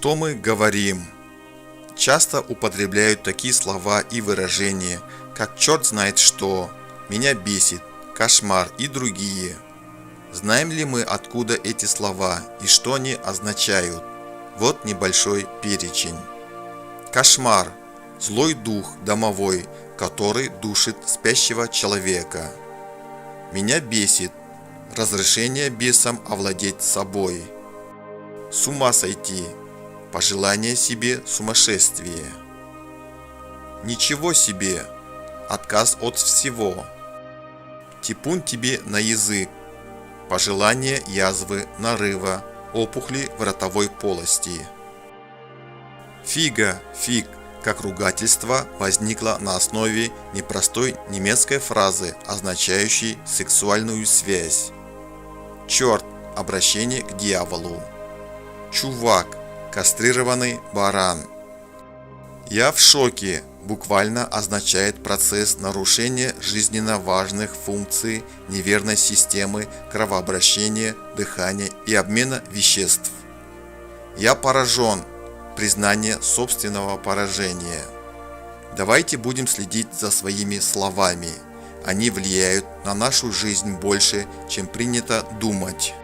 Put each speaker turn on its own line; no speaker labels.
Что мы говорим? Часто употребляют такие слова и выражения, как «черт знает что», «меня бесит», «кошмар» и другие. Знаем ли мы, откуда эти слова и что они означают? Вот небольшой перечень. Кошмар – злой дух домовой, который душит спящего человека. Меня бесит – разрешение бесам овладеть собой. С ума сойти – пожелание себе сумасшествия. Ничего себе – отказ от всего. Типун тебе на язык – пожелание язвы, нарыва, опухли в ротовой полости. Фига, фиг, как ругательство, возникло на основе непростой немецкой фразы, означающей сексуальную связь. Черт – обращение к дьяволу. Чувак – кастрированный баран. Я в шоке буквально означает процесс нарушения жизненно важных функций неверной системы кровообращения, дыхания и обмена веществ. Я поражен – признание собственного поражения. Давайте будем следить за своими словами. Они влияют на нашу жизнь больше, чем принято думать.